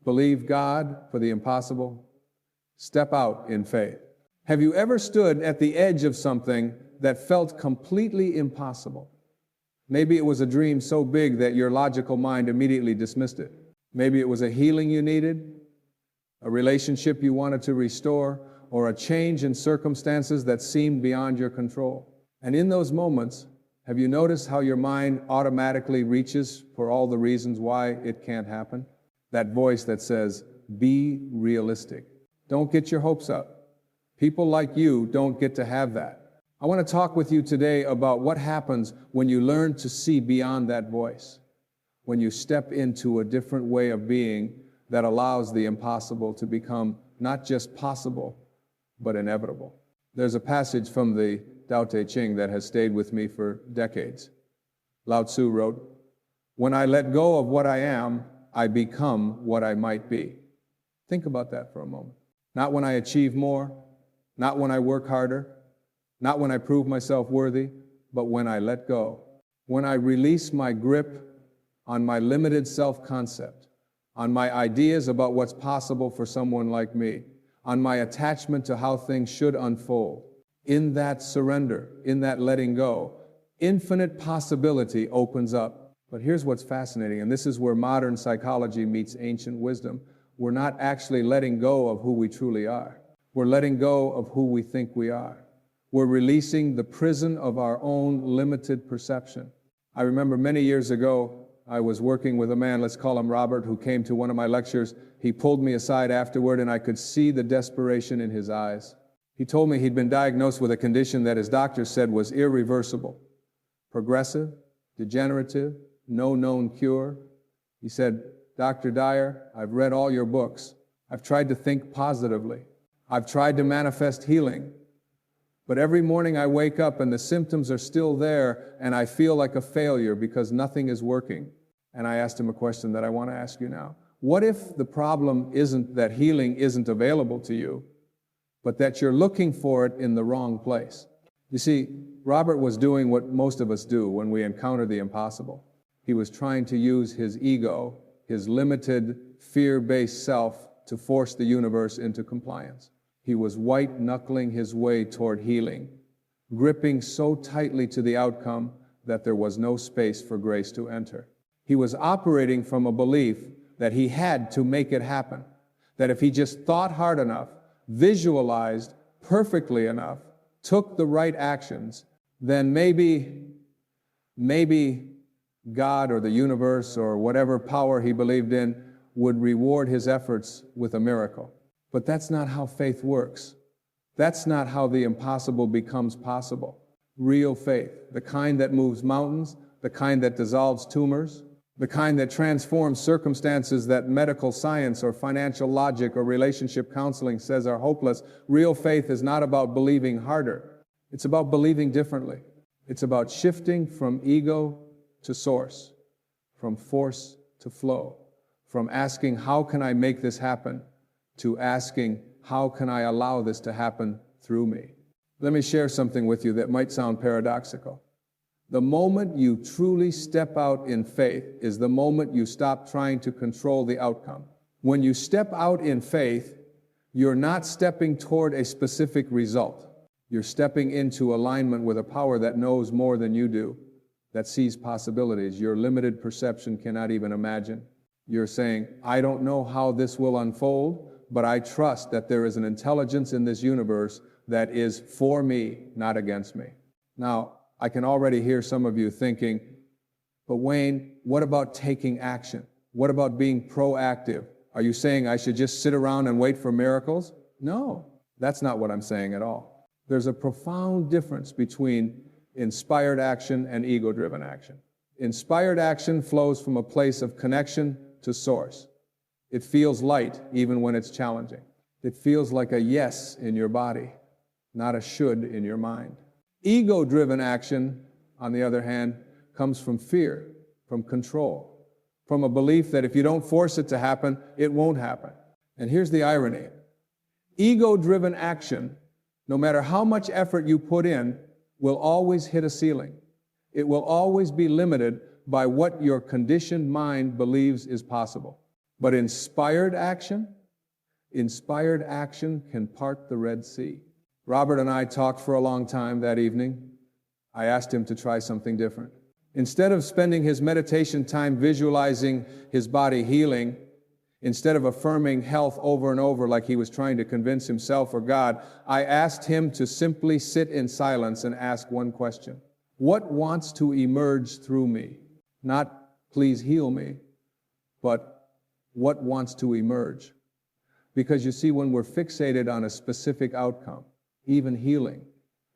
believe God for the impossible, step out in faith. Have you ever stood at the edge of something that felt completely impossible? Maybe it was a dream so big that your logical mind immediately dismissed it. Maybe it was a healing you needed, a relationship you wanted to restore, or a change in circumstances that seemed beyond your control. And in those moments, have you noticed how your mind automatically reaches for all the reasons why it can't happen? That voice that says, be realistic. Don't get your hopes up. People like you don't get to have that. I want to talk with you today about what happens when you learn to see beyond that voice, when you step into a different way of being that allows the impossible to become not just possible, but inevitable. There's a passage from the Tao Te Ching that has stayed with me for decades. Lao Tzu wrote, "When I let go of what I am, I become what I might be." Think about that for a moment. Not when I achieve more, not when I work harder, not when I prove myself worthy, but when I let go. When I release my grip on my limited self-concept, on my ideas about what's possible for someone like me, on my attachment to how things should unfold. In that surrender, in that letting go, infinite possibility opens up. But here's what's fascinating, and this is where modern psychology meets ancient wisdom. We're not actually letting go of who we truly are. We're letting go of who we think we are. We're releasing the prison of our own limited perception. I remember many years ago, I was working with a man, let's call him Robert, who came to one of my lectures. He pulled me aside afterward, and I could see the desperation in his eyes. He told me he'd been diagnosed with a condition that his doctor said was irreversible, progressive, degenerative, no known cure. He said, "Dr. Dyer, I've read all your books. I've tried to think positively. I've tried to manifest healing. But every morning I wake up and the symptoms are still there, and I feel like a failure because nothing is working." And I asked him a question that I want to ask you now. What if the problem isn't that healing isn't available to you, but that you're looking for it in the wrong place? You see, Robert was doing what most of us do when we encounter the impossible. He was trying to use his ego, his limited, fear-based self, to force the universe into compliance. He was white-knuckling his way toward healing, gripping so tightly to the outcome that there was no space for grace to enter. He was operating from a belief that he had to make it happen, that if he just thought hard enough, visualized perfectly enough, took the right actions, then maybe God or the universe or whatever power he believed in would reward his efforts with a miracle. But that's not how faith works. That's not how the impossible becomes possible. Real faith, the kind that moves mountains, the kind that dissolves tumors, the kind that transforms circumstances that medical science or financial logic or relationship counseling says are hopeless. Real faith is not about believing harder. It's about believing differently. It's about shifting from ego to source, from force to flow, from asking, how can I make this happen, to asking, how can I allow this to happen through me? Let me share something with you that might sound paradoxical. The moment you truly step out in faith is the moment you stop trying to control the outcome. When you step out in faith, you're not stepping toward a specific result. You're stepping into alignment with a power that knows more than you do, that sees possibilities your limited perception cannot even imagine. You're saying, I don't know how this will unfold, but I trust that there is an intelligence in this universe that is for me, not against me. Now, I can already hear some of you thinking, but Wayne, what about taking action? What about being proactive? Are you saying I should just sit around and wait for miracles? No, that's not what I'm saying at all. There's a profound difference between inspired action and ego-driven action. Inspired action flows from a place of connection to source. It feels light even when it's challenging. It feels like a yes in your body, not a should in your mind. Ego-driven action, on the other hand, comes from fear, from control, from a belief that if you don't force it to happen, it won't happen. And here's the irony. Ego-driven action, no matter how much effort you put in, will always hit a ceiling. It will always be limited by what your conditioned mind believes is possible. But inspired action can part the Red Sea. Robert and I talked for a long time that evening. I asked him to try something different. Instead of spending his meditation time visualizing his body healing, instead of affirming health over and over like he was trying to convince himself or God, I asked him to simply sit in silence and ask one question. What wants to emerge through me? Not, please heal me, but what wants to emerge? Because you see, when we're fixated on a specific outcome, even healing,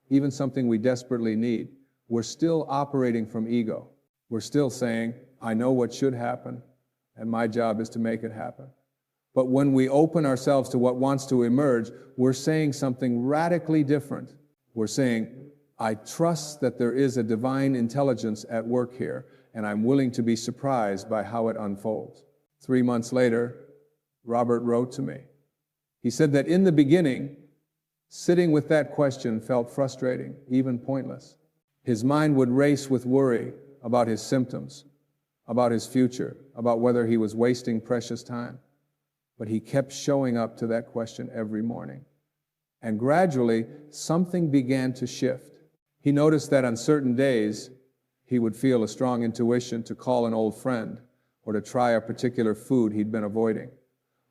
even something we desperately need, we're still operating from ego. We're still saying, I know what should happen, and my job is to make it happen. But when we open ourselves to what wants to emerge, we're saying something radically different. We're saying, I trust that there is a divine intelligence at work here, and I'm willing to be surprised by how it unfolds. 3 months later, Robert wrote to me. He said that in the beginning, sitting with that question felt frustrating, even pointless. His mind would race with worry about his symptoms, about his future, about whether he was wasting precious time. But he kept showing up to that question every morning. And gradually, something began to shift. He noticed that on certain days, he would feel a strong intuition to call an old friend, or to try a particular food he'd been avoiding,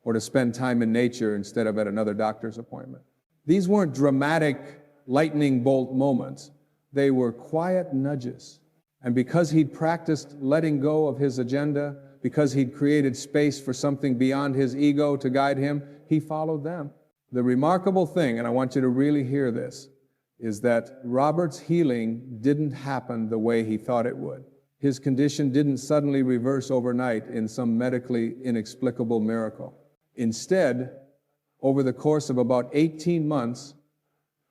or to spend time in nature instead of at another doctor's appointment. These weren't dramatic, lightning bolt moments. They were quiet nudges. And because he'd practiced letting go of his agenda, because he'd created space for something beyond his ego to guide him, he followed them. The remarkable thing, and I want you to really hear this, is that Robert's healing didn't happen the way he thought it would. His condition didn't suddenly reverse overnight in some medically inexplicable miracle. Instead, over the course of about 18 months,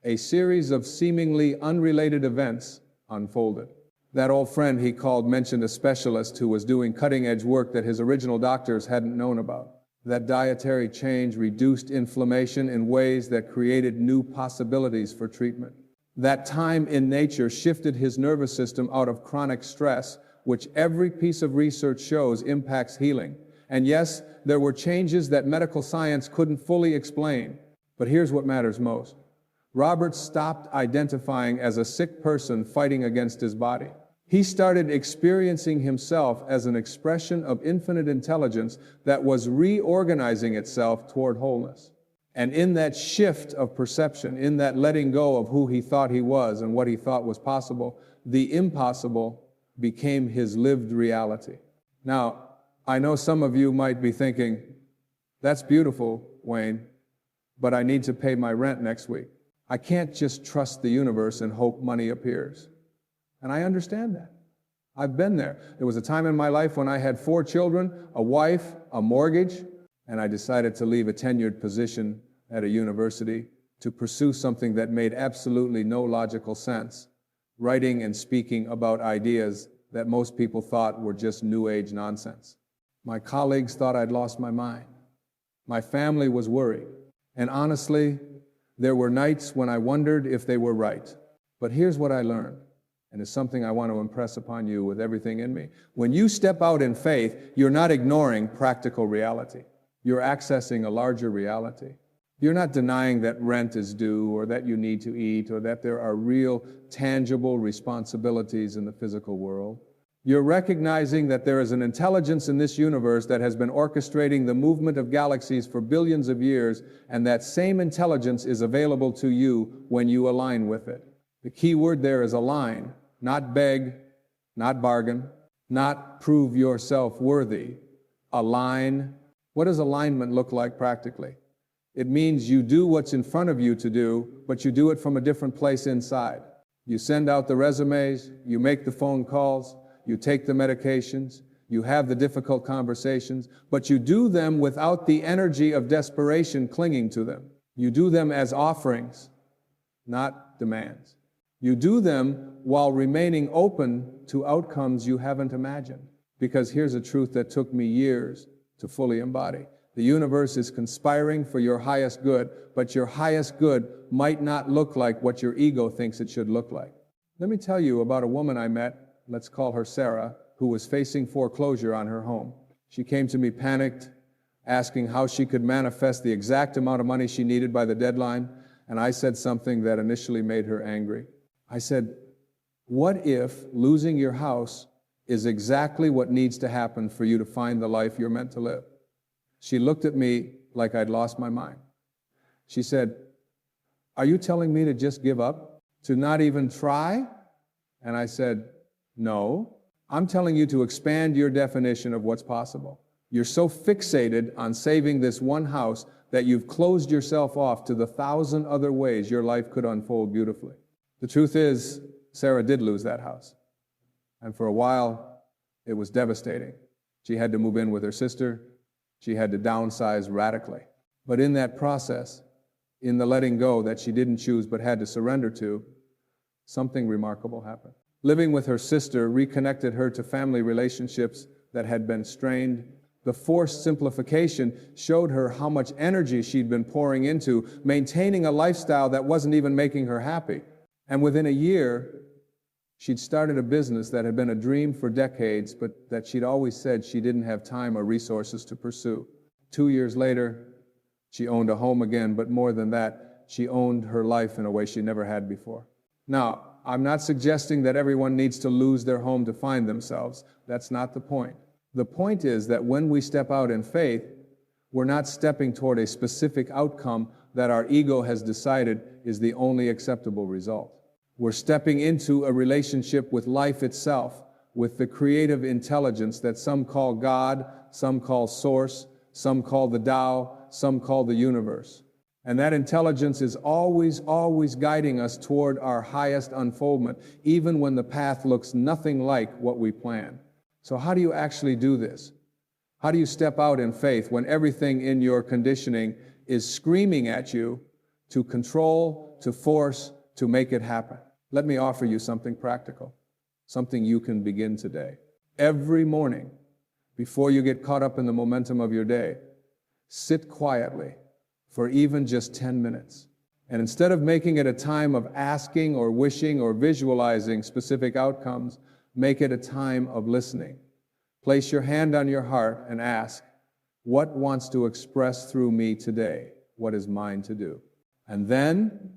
a series of seemingly unrelated events unfolded. That old friend he called mentioned a specialist who was doing cutting-edge work that his original doctors hadn't known about. That dietary change reduced inflammation in ways that created new possibilities for treatment. That time in nature shifted his nervous system out of chronic stress, which every piece of research shows impacts healing. And yes, there were changes that medical science couldn't fully explain. But here's what matters most. Robert stopped identifying as a sick person fighting against his body. He started experiencing himself as an expression of infinite intelligence that was reorganizing itself toward wholeness. And in that shift of perception, in that letting go of who he thought he was and what he thought was possible, the impossible became his lived reality. Now, I know some of you might be thinking, that's beautiful, Wayne, but I need to pay my rent next week. I can't just trust the universe and hope money appears. And I understand that. I've been there. There was a time in my life when I had 4 children, a wife, a mortgage, and I decided to leave a tenured position at a university to pursue something that made absolutely no logical sense, writing and speaking about ideas that most people thought were just New Age nonsense. My colleagues thought I'd lost my mind. My family was worried. And honestly, there were nights when I wondered if they were right. But here's what I learned, and it's something I want to impress upon you with everything in me. When you step out in faith, you're not ignoring practical reality. You're accessing a larger reality. You're not denying that rent is due, or that you need to eat, or that there are real, tangible responsibilities in the physical world. You're recognizing that there is an intelligence in this universe that has been orchestrating the movement of galaxies for billions of years, and that same intelligence is available to you when you align with it. The key word there is align, not beg, not bargain, not prove yourself worthy. Align. What does alignment look like practically? It means you do what's in front of you to do, but you do it from a different place inside. You send out the resumes, you make the phone calls, you take the medications, you have the difficult conversations, but you do them without the energy of desperation clinging to them. You do them as offerings, not demands. You do them while remaining open to outcomes you haven't imagined. Because here's a truth that took me years to fully embody. The universe is conspiring for your highest good, but your highest good might not look like what your ego thinks it should look like. Let me tell you about a woman I met, let's call her Sarah, who was facing foreclosure on her home. She came to me panicked, asking how she could manifest the exact amount of money she needed by the deadline, and I said something that initially made her angry. I said, "What if losing your house is exactly what needs to happen for you to find the life you're meant to live?" She looked at me like I'd lost my mind. She said, "Are you telling me to just give up? To not even try?" And I said, "No, I'm telling you to expand your definition of what's possible. You're so fixated on saving this one house that you've closed yourself off to the 1,000 other ways your life could unfold beautifully." The truth is, Sarah did lose that house. And for a while, it was devastating. She had to move in with her sister. She had to downsize radically. But in that process, in the letting go that she didn't choose but had to surrender to, something remarkable happened. Living with her sister reconnected her to family relationships that had been strained. The forced simplification showed her how much energy she'd been pouring into maintaining a lifestyle that wasn't even making her happy. And within a year, she'd started a business that had been a dream for decades, but that she'd always said she didn't have time or resources to pursue. 2 years later, she owned a home again, but more than that, she owned her life in a way she never had before. Now, I'm not suggesting that everyone needs to lose their home to find themselves. That's not the point. The point is that when we step out in faith, we're not stepping toward a specific outcome that our ego has decided is the only acceptable result. We're stepping into a relationship with life itself, with the creative intelligence that some call God, some call Source, some call the Tao, some call the universe. And that intelligence is always guiding us toward our highest unfoldment, even when the path looks nothing like what we planned. So how do you actually do this? How do you step out in faith when everything in your conditioning is screaming at you to control, to force, to make it happen? Let me offer you something practical, something you can begin today. Every morning, before you get caught up in the momentum of your day, sit quietly for even just 10 minutes. And instead of making it a time of asking or wishing or visualizing specific outcomes, make it a time of listening. Place your hand on your heart and ask, what wants to express through me today? What is mine to do? And then,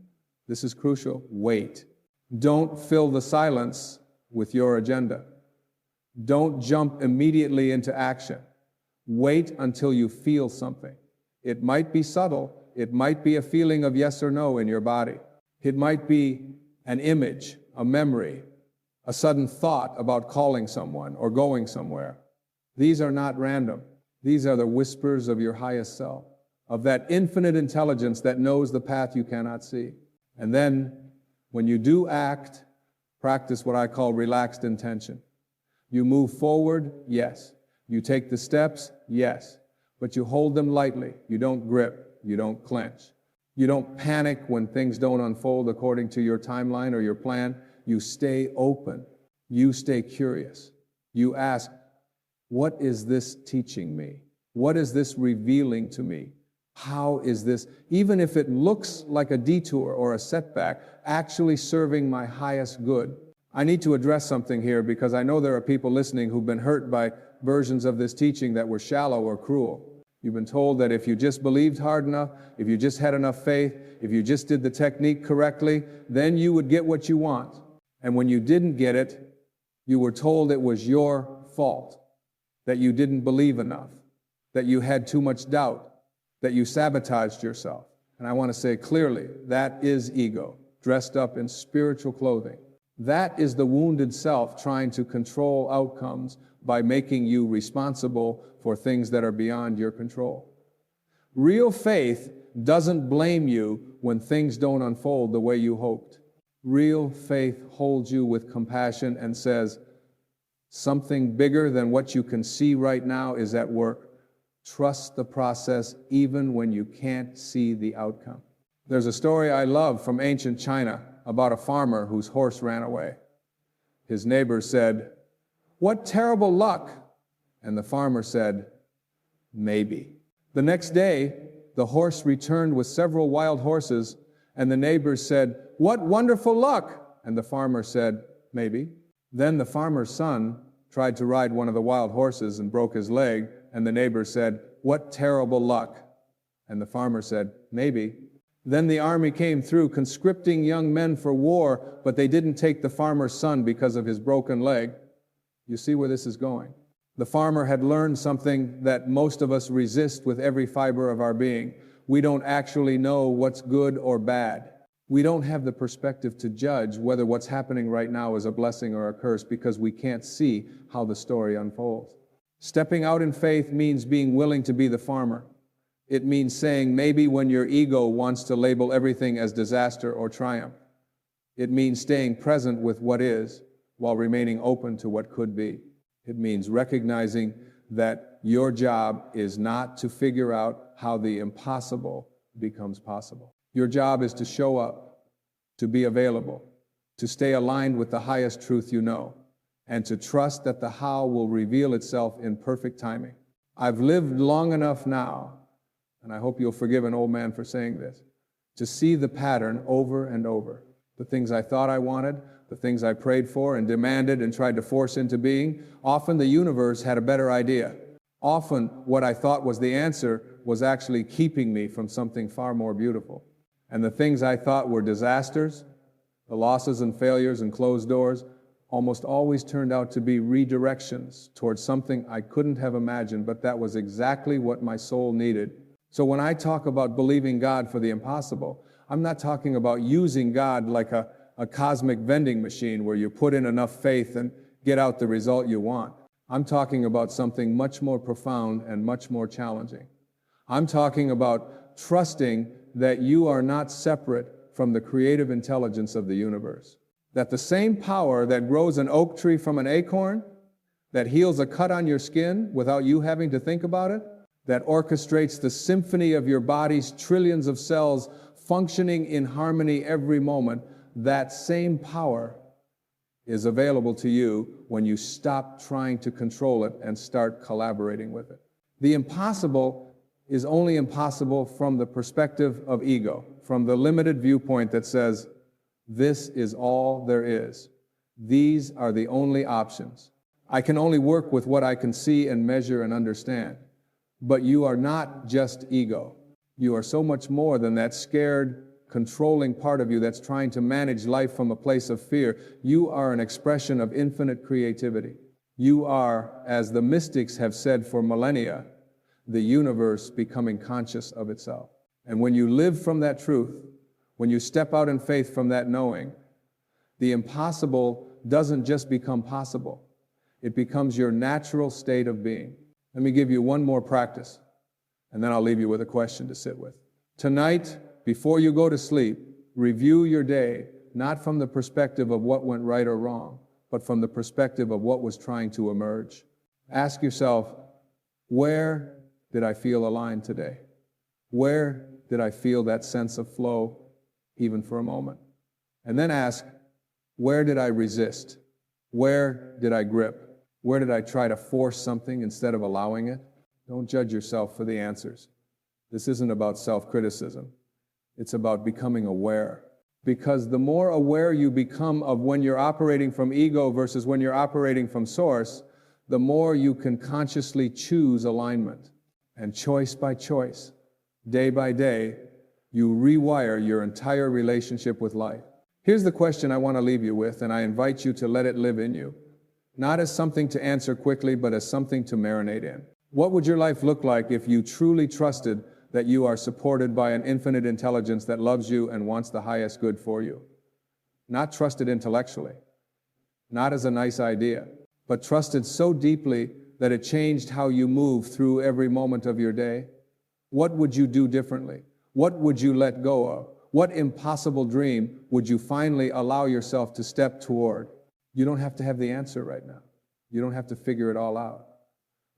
this is crucial, wait. Don't fill the silence with your agenda. Don't jump immediately into action. Wait until you feel something. It might be subtle. It might be a feeling of yes or no in your body. It might be an image, a memory, a sudden thought about calling someone or going somewhere. These are not random. These are the whispers of your highest self, of that infinite intelligence that knows the path you cannot see. And then, when you do act, practice what I call relaxed intention. You move forward, yes. You take the steps, yes. But you hold them lightly. You don't grip. You don't clench. You don't panic when things don't unfold according to your timeline or your plan. You stay open. You stay curious. You ask, what is this teaching me? What is this revealing to me? How is this, even if it looks like a detour or a setback, actually serving my highest good? I need to address something here because I know there are people listening who've been hurt by versions of this teaching that were shallow or cruel. You've been told that if you just believed hard enough, if you just had enough faith, if you just did the technique correctly, then you would get what you want. And when you didn't get it, you were told it was your fault, that you didn't believe enough, that you had too much doubt, that you sabotaged yourself. And I want to say clearly, that is ego, dressed up in spiritual clothing. That is the wounded self trying to control outcomes by making you responsible for things that are beyond your control. Real faith doesn't blame you when things don't unfold the way you hoped. Real faith holds you with compassion and says, something bigger than what you can see right now is at work. Trust the process even when you can't see the outcome. There's a story I love from ancient China about a farmer whose horse ran away. His neighbor said, "What terrible luck!" And the farmer said, "Maybe." The next day, the horse returned with several wild horses, and the neighbors said, "What wonderful luck!" And the farmer said, "Maybe." Then the farmer's son tried to ride one of the wild horses and broke his leg, and the neighbor said, "What terrible luck." And the farmer said, "Maybe." Then the army came through conscripting young men for war, but they didn't take the farmer's son because of his broken leg. You see where this is going? The farmer had learned something that most of us resist with every fiber of our being. We don't actually know what's good or bad. We don't have the perspective to judge whether what's happening right now is a blessing or a curse because we can't see how the story unfolds. Stepping out in faith means being willing to be the farmer. It means saying maybe when your ego wants to label everything as disaster or triumph. It means staying present with what is while remaining open to what could be. It means recognizing that your job is not to figure out how the impossible becomes possible. Your job is to show up, to be available, to stay aligned with the highest truth you know, and to trust that the how will reveal itself in perfect timing. I've lived long enough now, and I hope you'll forgive an old man for saying this, to see the pattern over and over. The things I thought I wanted, the things I prayed for and demanded and tried to force into being, often the universe had a better idea. Often what I thought was the answer was actually keeping me from something far more beautiful. And the things I thought were disasters, the losses and failures and closed doors, almost always turned out to be redirections towards something I couldn't have imagined, but that was exactly what my soul needed. So when I talk about believing God for the impossible, I'm not talking about using God like a cosmic vending machine where you put in enough faith and get out the result you want. I'm talking about something much more profound and much more challenging. I'm talking about trusting that you are not separate from the creative intelligence of the universe. That the same power that grows an oak tree from an acorn, that heals a cut on your skin without you having to think about it, that orchestrates the symphony of your body's trillions of cells functioning in harmony every moment, that same power is available to you when you stop trying to control it and start collaborating with it. The impossible is only impossible from the perspective of ego, from the limited viewpoint that says, this is all there is. These are the only options. I can only work with what I can see and measure and understand. But you are not just ego. You are so much more than that scared, controlling part of you that's trying to manage life from a place of fear. You are an expression of infinite creativity. You are, as the mystics have said for millennia, the universe becoming conscious of itself. And when you live from that truth, when you step out in faith from that knowing, the impossible doesn't just become possible. It becomes your natural state of being. Let me give you one more practice, and then I'll leave you with a question to sit with. Tonight, before you go to sleep, review your day, not from the perspective of what went right or wrong, but from the perspective of what was trying to emerge. Ask yourself, where did I feel aligned today? Where did I feel that sense of flow, even for a moment? And then ask, where did I resist? Where did I grip? Where did I try to force something instead of allowing it? Don't judge yourself for the answers. This isn't about self-criticism. It's about becoming aware. Because the more aware you become of when you're operating from ego versus when you're operating from source, the more you can consciously choose alignment. And choice by choice, day by day, you rewire your entire relationship with life. Here's the question I want to leave you with, and I invite you to let it live in you. Not as something to answer quickly, but as something to marinate in. What would your life look like if you truly trusted that you are supported by an infinite intelligence that loves you and wants the highest good for you? Not trusted intellectually, not as a nice idea, but trusted so deeply that it changed how you move through every moment of your day? What would you do differently? What would you let go of? What impossible dream would you finally allow yourself to step toward? You don't have to have the answer right now. You don't have to figure it all out.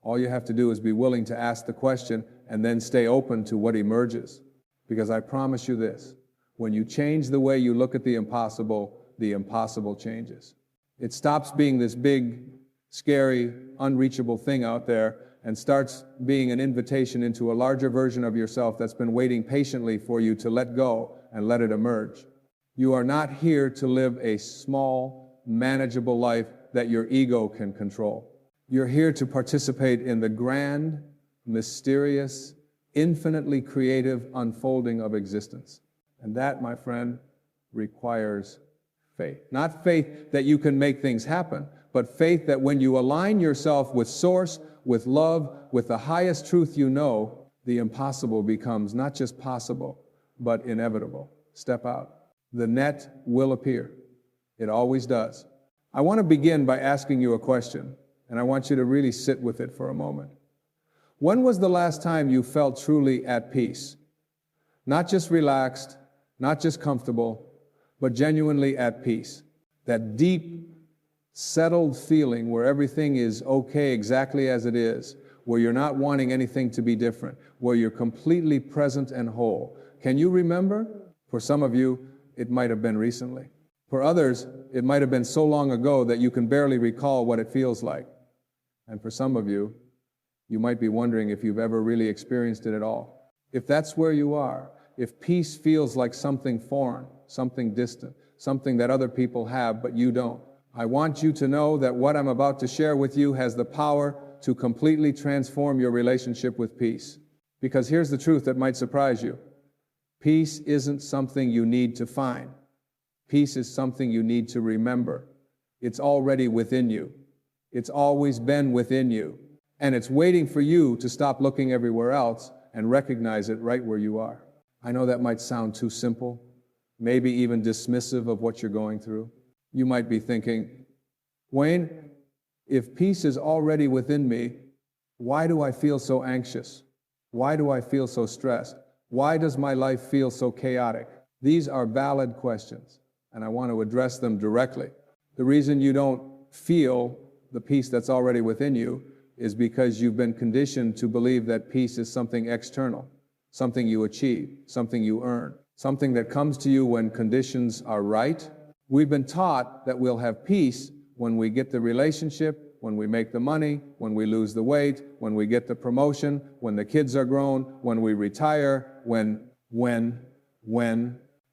All you have to do is be willing to ask the question and then stay open to what emerges. Because I promise you this, when you change the way you look at the impossible changes. It stops being this big, scary, unreachable thing out there and starts being an invitation into a larger version of yourself that's been waiting patiently for you to let go and let it emerge. You are not here to live a small, manageable life that your ego can control. You're here to participate in the grand, mysterious, infinitely creative unfolding of existence. And that, my friend, requires faith. Not faith that you can make things happen, but faith that when you align yourself with Source, with love, with the highest truth you know, the impossible becomes not just possible, but inevitable. Step out. The net will appear. It always does. I want to begin by asking you a question, and I want you to really sit with it for a moment. When was the last time you felt truly at peace? Not just relaxed, not just comfortable, but genuinely at peace. That deep, settled feeling where everything is okay exactly as it is, where you're not wanting anything to be different, where you're completely present and whole. Can you remember? For some of you, it might have been recently. For others, it might have been so long ago that you can barely recall what it feels like. And for some of you, you might be wondering if you've ever really experienced it at all. If that's where you are, if peace feels like something foreign, something distant, something that other people have but you don't, I want you to know that what I'm about to share with you has the power to completely transform your relationship with peace. Because here's the truth that might surprise you. Peace isn't something you need to find. Peace is something you need to remember. It's already within you. It's always been within you. And it's waiting for you to stop looking everywhere else and recognize it right where you are. I know that might sound too simple, maybe even dismissive of what you're going through. You might be thinking, Wayne, if peace is already within me, why do I feel so anxious? Why do I feel so stressed? Why does my life feel so chaotic? These are valid questions, and I want to address them directly. The reason you don't feel the peace that's already within you is because you've been conditioned to believe that peace is something external, something you achieve, something you earn, something that comes to you when conditions are right. We've been taught that we'll have peace when we get the relationship, when we make the money, when we lose the weight, when we get the promotion, when the kids are grown, when we retire, when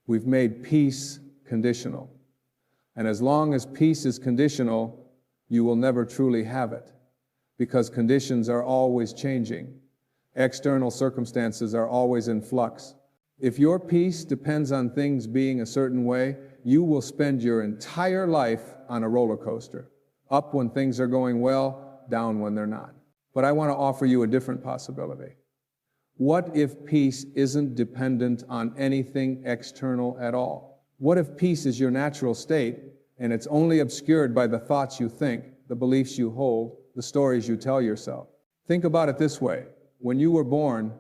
we've made peace conditional. And as long as peace is conditional, you will never truly have it, because conditions are always changing. External circumstances are always in flux. If your peace depends on things being a certain way, you will spend your entire life on a roller coaster, up when things are going well, down when they're not. But I want to offer you a different possibility. What if peace isn't dependent on anything external at all? What if peace is your natural state and it's only obscured by the thoughts you think, the beliefs you hold, the stories you tell yourself? Think about it this way. When you were born,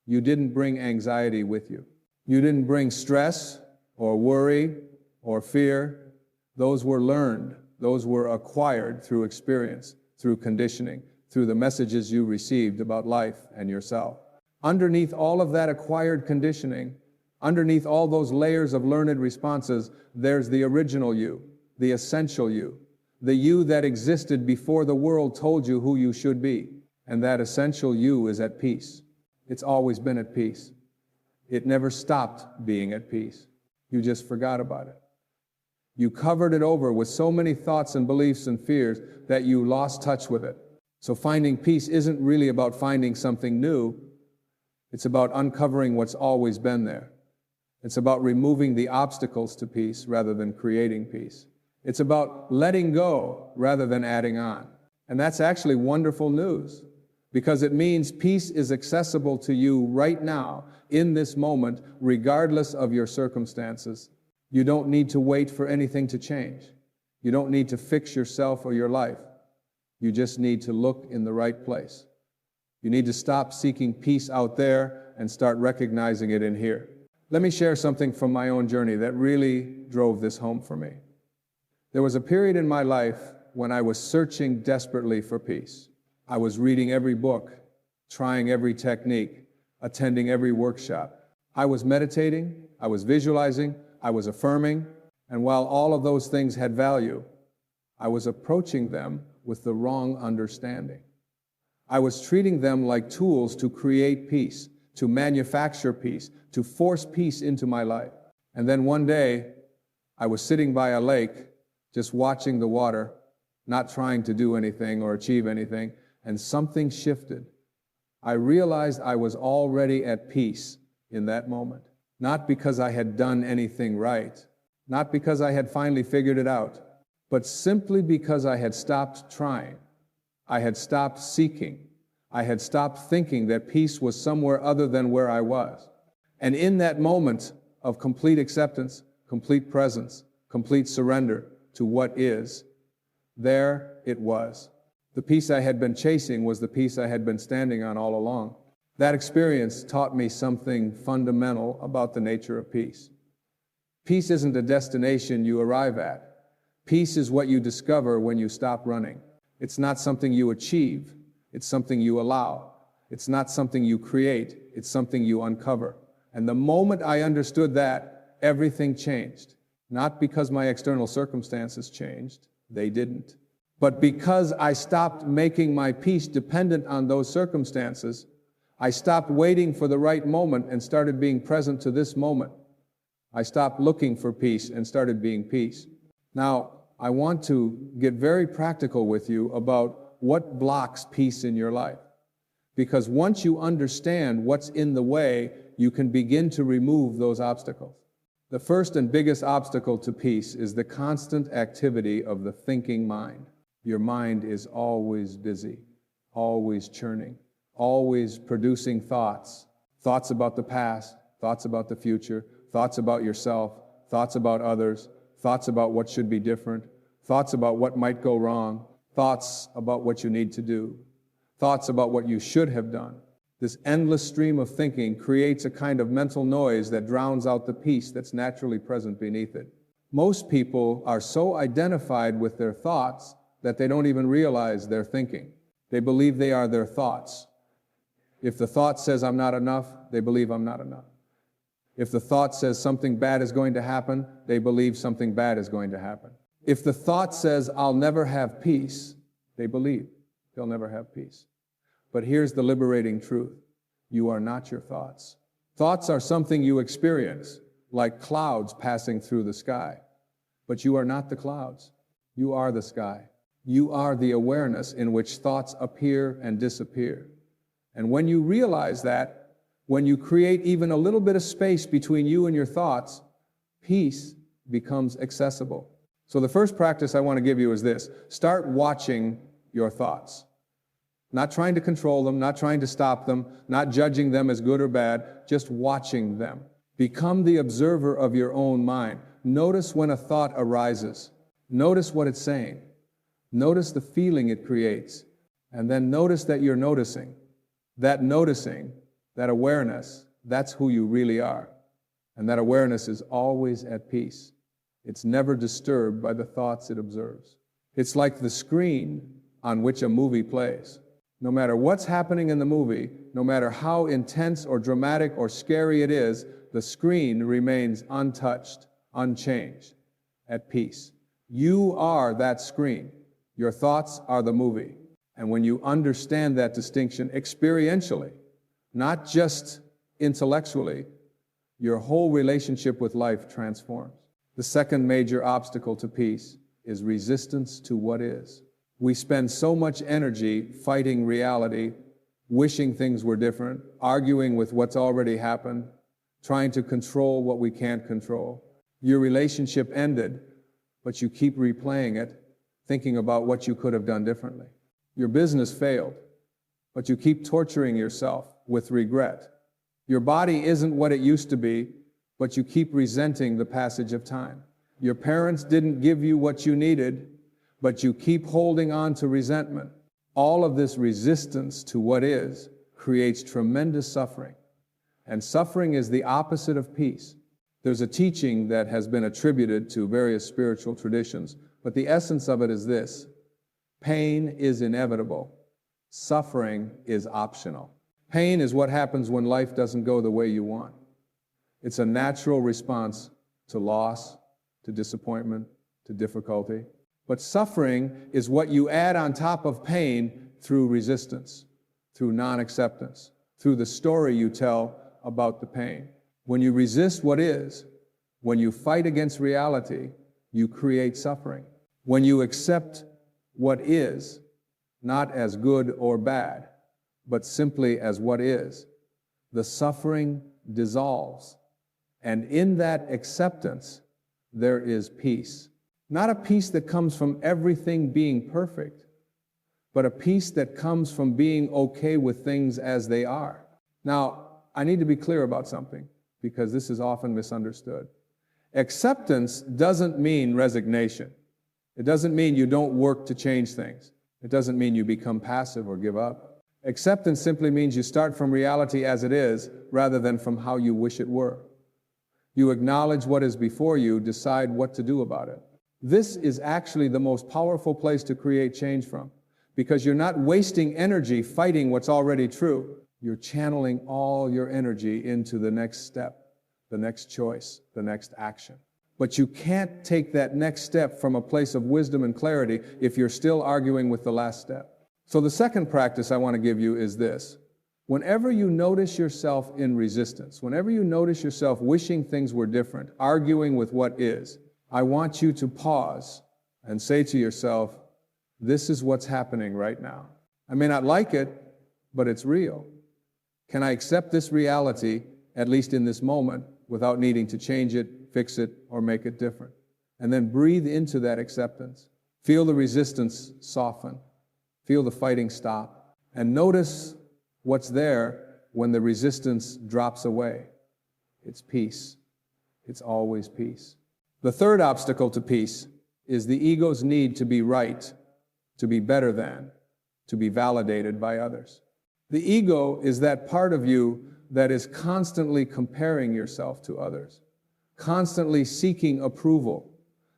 you didn't bring anxiety with you. You didn't bring stress or worry or fear. Those were learned. Those were acquired through experience, through conditioning, through the messages you received about life and yourself. Underneath all of that acquired conditioning, underneath all those layers of learned responses, there's the original you, the essential you, the you that existed before the world told you who you should be. And that essential you is at peace. It's always been at peace. It never stopped being at peace. You just forgot about it. You covered it over with so many thoughts and beliefs and fears that you lost touch with it. So finding peace isn't really about finding something new. It's about uncovering what's always been there. It's about removing the obstacles to peace rather than creating peace. It's about letting go rather than adding on. And that's actually wonderful news, because it means peace is accessible to you right now, in this moment, regardless of your circumstances. You don't need to wait for anything to change. You don't need to fix yourself or your life. You just need to look in the right place. You need to stop seeking peace out there and start recognizing it in here. Let me share something from my own journey that really drove this home for me. There was a period in my life when I was searching desperately for peace. I was reading every book, trying every technique, attending every workshop. I was meditating, I was visualizing, I was affirming, and while all of those things had value, I was approaching them with the wrong understanding. I was treating them like tools to create peace, to manufacture peace, to force peace into my life. And then one day, I was sitting by a lake, just watching the water, not trying to do anything or achieve anything, and something shifted. I realized I was already at peace in that moment. Not because I had done anything right, not because I had finally figured it out, but simply because I had stopped trying. I had stopped seeking. I had stopped thinking that peace was somewhere other than where I was. And in that moment of complete acceptance, complete presence, complete surrender to what is, there it was. The peace I had been chasing was the peace I had been standing on all along. That experience taught me something fundamental about the nature of peace. Peace isn't a destination you arrive at. Peace is what you discover when you stop running. It's not something you achieve. It's something you allow. It's not something you create. It's something you uncover. And the moment I understood that, everything changed. Not because my external circumstances changed. They didn't. But because I stopped making my peace dependent on those circumstances, I stopped waiting for the right moment and started being present to this moment. I stopped looking for peace and started being peace. Now, I want to get very practical with you about what blocks peace in your life. Because once you understand what's in the way, you can begin to remove those obstacles. The first and biggest obstacle to peace is the constant activity of the thinking mind. Your mind is always busy, always churning, always producing thoughts. Thoughts about the past, thoughts about the future, thoughts about yourself, thoughts about others, thoughts about what should be different, thoughts about what might go wrong, thoughts about what you need to do, thoughts about what you should have done. This endless stream of thinking creates a kind of mental noise that drowns out the peace that's naturally present beneath it. Most people are so identified with their thoughts that they don't even realize they're thinking. They believe they are their thoughts. If the thought says I'm not enough, they believe I'm not enough. If the thought says something bad is going to happen, they believe something bad is going to happen. If the thought says I'll never have peace, they believe they'll never have peace. But here's the liberating truth. You are not your thoughts. Thoughts are something you experience, like clouds passing through the sky. But you are not the clouds. You are the sky. You are the awareness in which thoughts appear and disappear. And when you realize that, when you create even a little bit of space between you and your thoughts, peace becomes accessible. So the first practice I want to give you is this. Start watching your thoughts. Not trying to control them, not trying to stop them, not judging them as good or bad, just watching them. Become the observer of your own mind. Notice when a thought arises. Notice what it's saying. Notice the feeling it creates. And then notice that you're noticing. That noticing, that awareness, that's who you really are. And that awareness is always at peace. It's never disturbed by the thoughts it observes. It's like the screen on which a movie plays. No matter what's happening in the movie, no matter how intense or dramatic or scary it is, the screen remains untouched, unchanged, at peace. You are that screen. Your thoughts are the movie. And when you understand that distinction experientially, not just intellectually, your whole relationship with life transforms. The second major obstacle to peace is resistance to what is. We spend so much energy fighting reality, wishing things were different, arguing with what's already happened, trying to control what we can't control. Your relationship ended, but you keep replaying it, thinking about what you could have done differently. Your business failed, but you keep torturing yourself with regret. Your body isn't what it used to be, but you keep resenting the passage of time. Your parents didn't give you what you needed, but you keep holding on to resentment. All of this resistance to what is creates tremendous suffering. And suffering is the opposite of peace. There's a teaching that has been attributed to various spiritual traditions, but the essence of it is this: pain is inevitable. Suffering is optional. Pain is what happens when life doesn't go the way you want. It's a natural response to loss, to disappointment, to difficulty. But suffering is what you add on top of pain through resistance, through non-acceptance, through the story you tell about the pain. When you resist what is, when you fight against reality, you create suffering. When you accept what is, not as good or bad, but simply as what is, the suffering dissolves. And in that acceptance, there is peace. Not a peace that comes from everything being perfect, but a peace that comes from being okay with things as they are. Now, I need to be clear about something, because this is often misunderstood. Acceptance doesn't mean resignation. It doesn't mean you don't work to change things. It doesn't mean you become passive or give up. Acceptance simply means you start from reality as it is, rather than from how you wish it were. You acknowledge what is before you, decide what to do about it. This is actually the most powerful place to create change from, because you're not wasting energy fighting what's already true. You're channeling all your energy into the next step, the next choice, the next action. But you can't take that next step from a place of wisdom and clarity if you're still arguing with the last step. So the second practice I want to give you is this. Whenever you notice yourself in resistance, whenever you notice yourself wishing things were different, arguing with what is, I want you to pause and say to yourself, this is what's happening right now. I may not like it, but it's real. Can I accept this reality, at least in this moment, without needing to change it, fix it, or make it different? And then breathe into that acceptance. Feel the resistance soften. Feel the fighting stop. And notice what's there when the resistance drops away. It's peace. It's always peace. The third obstacle to peace is the ego's need to be right, to be better than, to be validated by others. The ego is that part of you that is constantly comparing yourself to others, constantly seeking approval,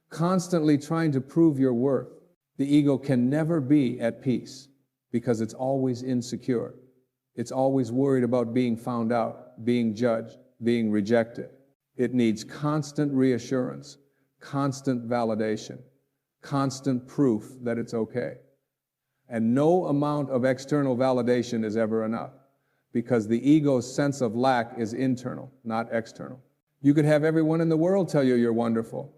constantly trying to prove your worth. The ego can never be at peace because it's always insecure. It's always worried about being found out, being judged, being rejected. It needs constant reassurance, constant validation, constant proof that it's okay. And no amount of external validation is ever enough, because the ego's sense of lack is internal, not external. You could have everyone in the world tell you you're wonderful,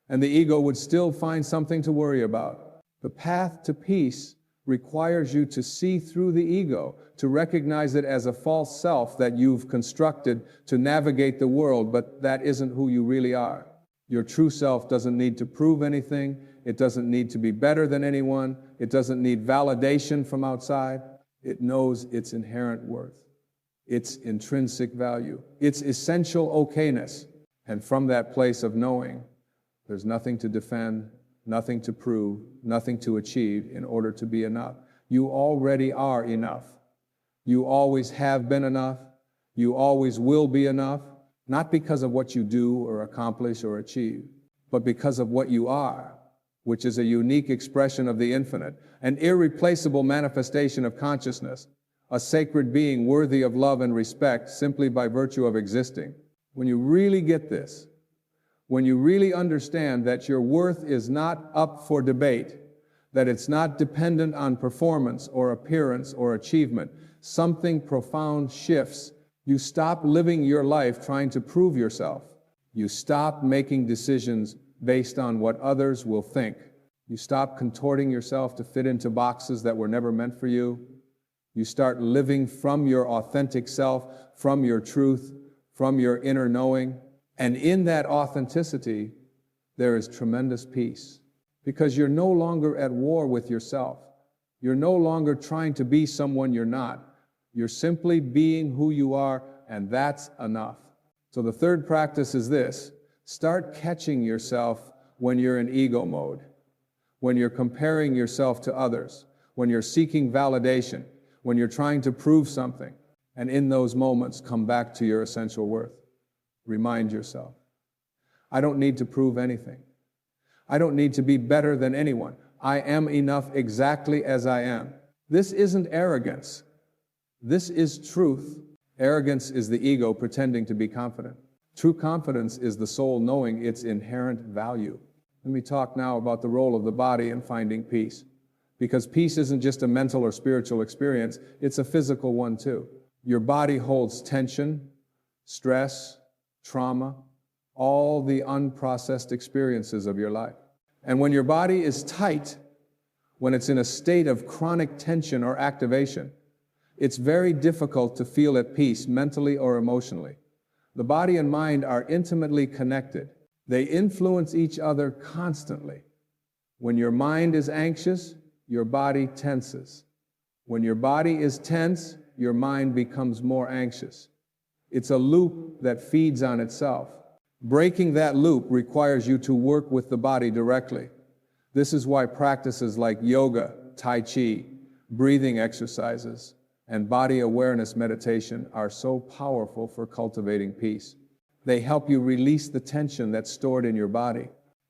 and the ego would still find something to worry about. The path to peace requires you to see through the ego, to recognize it as a false self that you've constructed to navigate the world, but that isn't who you really are. Your true self doesn't need to prove anything. It doesn't need to be better than anyone. It doesn't need validation from outside. It knows its inherent worth, its intrinsic value, its essential okayness. And from that place of knowing, there's nothing to defend, nothing to prove, nothing to achieve in order to be enough. You already are enough. You always have been enough. You always will be enough, not because of what you do or accomplish or achieve, but because of what you are, which is a unique expression of the infinite, an irreplaceable manifestation of consciousness, a sacred being worthy of love and respect simply by virtue of existing. When you really get this, when you really understand that your worth is not up for debate, that it's not dependent on performance or appearance or achievement, something profound shifts. You stop living your life trying to prove yourself. You stop making decisions based on what others will think. You stop contorting yourself to fit into boxes that were never meant for you. You start living from your authentic self, from your truth, from your inner knowing. And in that authenticity, there is tremendous peace, because you're no longer at war with yourself. You're no longer trying to be someone you're not. You're simply being who you are, and that's enough. So the third practice is this. Start catching yourself when you're in ego mode, when you're comparing yourself to others, when you're seeking validation, when you're trying to prove something. And in those moments, come back to your essential worth. Remind yourself, I don't need to prove anything. I don't need to be better than anyone. I am enough exactly as I am. This isn't arrogance. This is truth. Arrogance is the ego pretending to be confident. True confidence is the soul knowing its inherent value. Let me talk now about the role of the body in finding peace. Because peace isn't just a mental or spiritual experience, it's a physical one too. Your body holds tension, stress, trauma, all the unprocessed experiences of your life. And when your body is tight, when it's in a state of chronic tension or activation, It's very difficult to feel at peace mentally or emotionally. The body and mind are intimately connected. They influence each other constantly. When your mind is anxious, your body tenses. When your body is tense, your mind becomes more anxious. It's a loop that feeds on itself. Breaking that loop requires you to work with the body directly. This is why practices like yoga, tai chi, breathing exercises, and body awareness meditation are so powerful for cultivating peace. They help you release the tension that's stored in your body.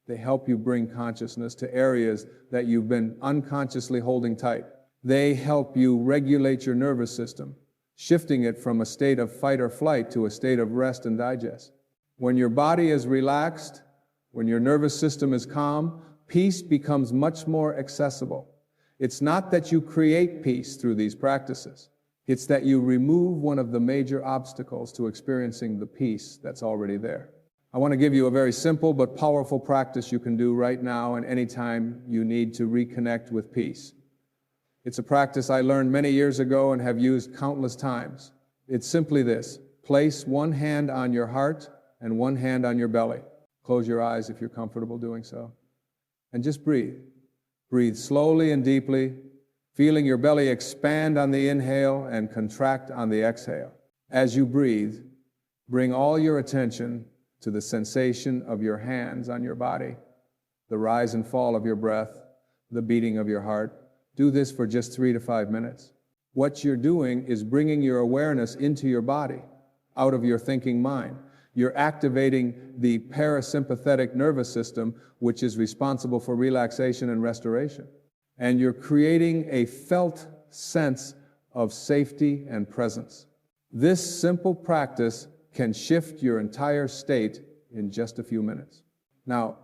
They help you bring consciousness to areas that you've been unconsciously holding tight. They help you regulate your nervous system, shifting it from a state of fight or flight to a state of rest and digest. When your body is relaxed, when your nervous system is calm, peace becomes much more accessible. It's not that you create peace through these practices. It's that you remove one of the major obstacles to experiencing the peace that's already there. I want to give you a very simple but powerful practice you can do right now and anytime you need to reconnect with peace. It's a practice I learned many years ago and have used countless times. It's simply this: place one hand on your heart and one hand on your belly. Close your eyes if you're comfortable doing so. And just breathe. Breathe slowly and deeply, feeling your belly expand on the inhale and contract on the exhale. As you breathe, bring all your attention to the sensation of your hands on your body, the rise and fall of your breath, the beating of your heart. Do this for just 3 to 5 minutes. What you're doing is bringing your awareness into your body, out of your thinking mind. You're activating the parasympathetic nervous system, which is responsible for relaxation and restoration. And you're creating a felt sense of safety and presence. This simple practice can shift your entire state in just a few minutes. Now,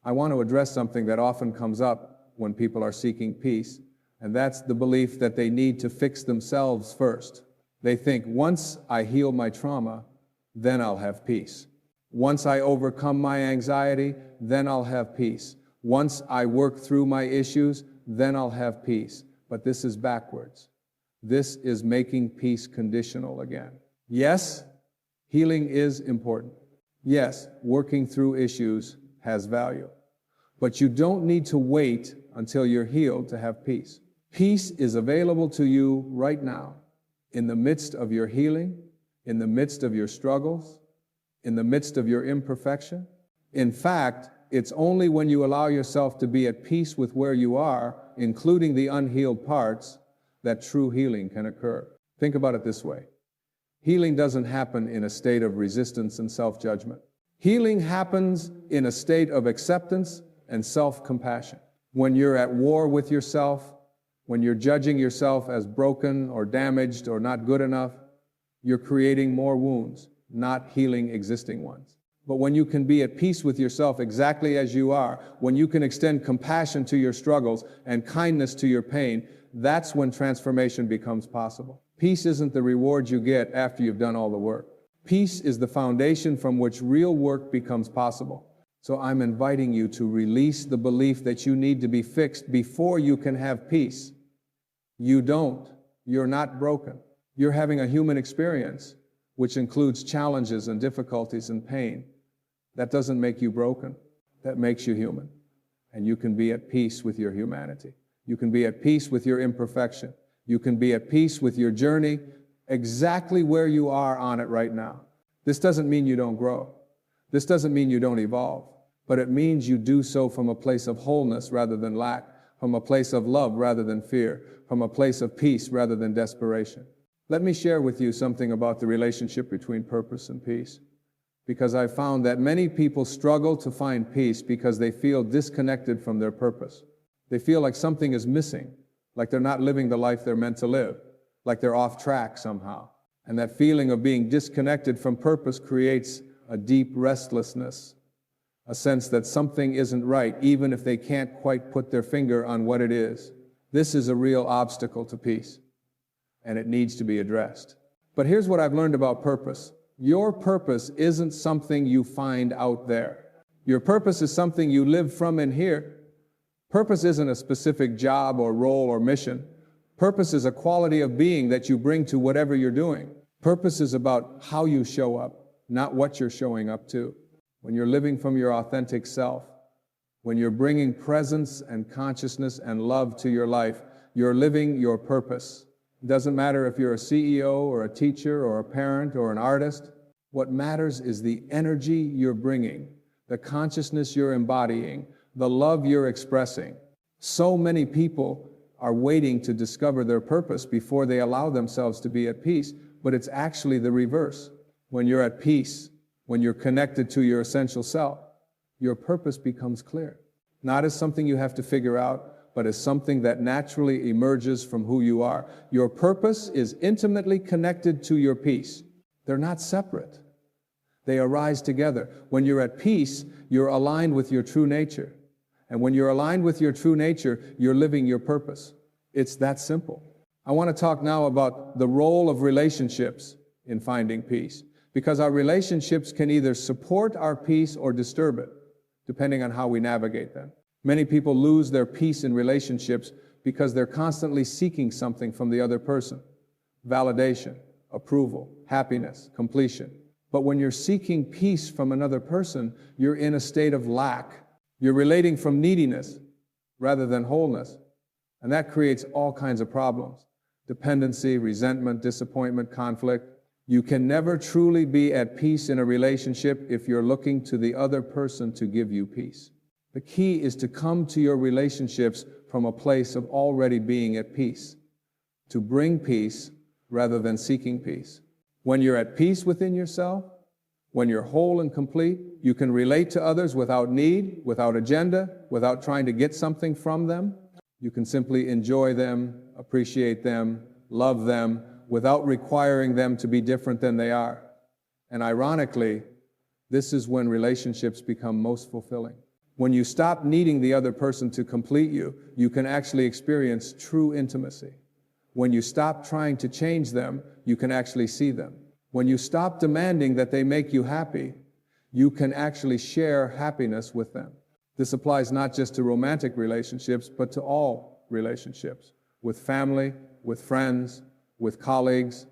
I want to address something that often comes up when people are seeking peace, and that's the belief that they need to fix themselves first. They think, once I heal my trauma, then I'll have peace. Once I overcome my anxiety, then I'll have peace. Once I work through my issues, then I'll have peace. But this is backwards. This is making peace conditional again. Yes, healing is important. Yes, working through issues has value. But you don't need to wait until you're healed to have peace. Peace is available to you right now, in the midst of your healing, in the midst of your struggles, in the midst of your imperfection. In fact, it's only when you allow yourself to be at peace with where you are, including the unhealed parts, that true healing can occur. Think about it this way. Healing doesn't happen in a state of resistance and self-judgment. Healing happens in a state of acceptance and self-compassion. When you're at war with yourself, when you're judging yourself as broken or damaged or not good enough, you're creating more wounds, not healing existing ones. But when you can be at peace with yourself exactly as you are, when you can extend compassion to your struggles and kindness to your pain, that's when transformation becomes possible. Peace isn't the reward you get after you've done all the work. Peace is the foundation from which real work becomes possible. So I'm inviting you to release the belief that you need to be fixed before you can have peace. You don't. You're not broken. You're having a human experience, which includes challenges and difficulties and pain. That doesn't make you broken. That makes you human. And you can be at peace with your humanity. You can be at peace with your imperfection. You can be at peace with your journey exactly where you are on it right now. This doesn't mean you don't grow. This doesn't mean you don't evolve. But it means you do so from a place of wholeness rather than lack, from a place of love rather than fear, from a place of peace rather than desperation. Let me share with you something about the relationship between purpose and peace, because I found that many people struggle to find peace because they feel disconnected from their purpose. They feel like something is missing, like they're not living the life they're meant to live, like they're off track somehow. And that feeling of being disconnected from purpose creates a deep restlessness, a sense that something isn't right, even if they can't quite put their finger on what it is. This is a real obstacle to peace, and it needs to be addressed. But here's what I've learned about purpose. Your purpose isn't something you find out there. Your purpose is something you live from in here. Purpose isn't a specific job or role or mission. Purpose is a quality of being that you bring to whatever you're doing. Purpose is about how you show up, not what you're showing up to. When you're living from your authentic self, when you're bringing presence and consciousness and love to your life, you're living your purpose. It doesn't matter if you're a CEO or a teacher or a parent or an artist. What matters is the energy you're bringing, the consciousness you're embodying, the love you're expressing. So many people are waiting to discover their purpose before they allow themselves to be at peace, but it's actually the reverse. When you're at peace, when you're connected to your essential self, your purpose becomes clear. Not as something you have to figure out, but as something that naturally emerges from who you are. Your purpose is intimately connected to your peace. They're not separate. They arise together. When you're at peace, you're aligned with your true nature. And when you're aligned with your true nature, you're living your purpose. It's that simple. I want to talk now about the role of relationships in finding peace, because our relationships can either support our peace or disturb it, depending on how we navigate them. Many people lose their peace in relationships because they're constantly seeking something from the other person: validation, approval, happiness, completion. But when you're seeking peace from another person, you're in a state of lack. You're relating from neediness rather than wholeness. And that creates all kinds of problems: dependency, resentment, disappointment, conflict. You can never truly be at peace in a relationship if you're looking to the other person to give you peace. The key is to come to your relationships from a place of already being at peace, to bring peace rather than seeking peace. When you're at peace within yourself, when you're whole and complete, you can relate to others without need, without agenda, without trying to get something from them. You can simply enjoy them, appreciate them, love them, without requiring them to be different than they are. And ironically, this is when relationships become most fulfilling. When you stop needing the other person to complete you, you can actually experience true intimacy. When you stop trying to change them, you can actually see them. When you stop demanding that they make you happy, you can actually share happiness with them. This applies not just to romantic relationships, but to all relationships, with family, with friends, with colleagues,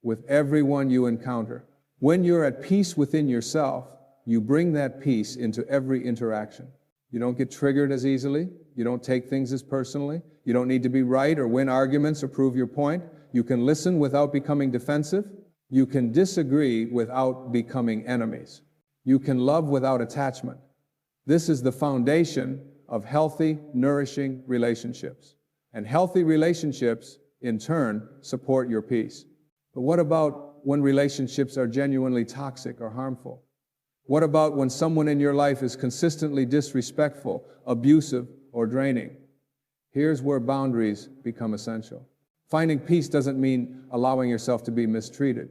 with everyone you encounter. When you're at peace within yourself, you bring that peace into every interaction. You don't get triggered as easily. You don't take things as personally. You don't need to be right or win arguments or prove your point. You can listen without becoming defensive. You can disagree without becoming enemies. You can love without attachment. This is the foundation of healthy, nourishing relationships. And healthy relationships, in turn, support your peace. But what about when relationships are genuinely toxic or harmful? What about when someone in your life is consistently disrespectful, abusive, or draining? Here's where boundaries become essential. Finding peace doesn't mean allowing yourself to be mistreated.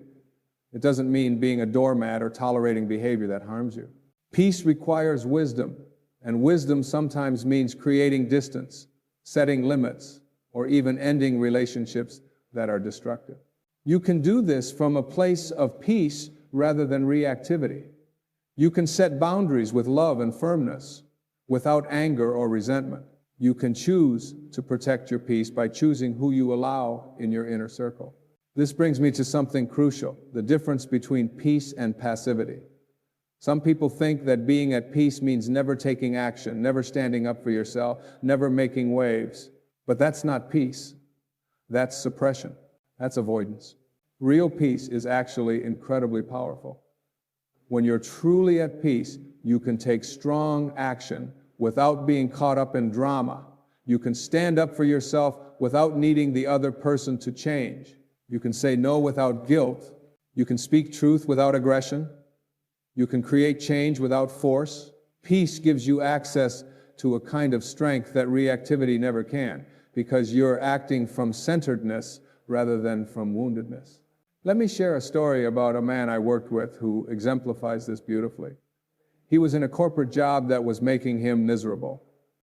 It doesn't mean being a doormat or tolerating behavior that harms you. Peace requires wisdom, and wisdom sometimes means creating distance, setting limits, or even ending relationships that are destructive. You can do this from a place of peace rather than reactivity. You can set boundaries with love and firmness, without anger or resentment. You can choose to protect your peace by choosing who you allow in your inner circle. This brings me to something crucial: the difference between peace and passivity. Some people think that being at peace means never taking action, never standing up for yourself, never making waves. But that's not peace. That's suppression. That's avoidance. Real peace is actually incredibly powerful. When you're truly at peace, you can take strong action without being caught up in drama. You can stand up for yourself without needing the other person to change. You can say no without guilt. You can speak truth without aggression. You can create change without force. Peace gives you access to a kind of strength that reactivity never can, because you're acting from centeredness rather than from woundedness. Let me share a story about a man I worked with who exemplifies this beautifully. He was in a corporate job that was making him miserable.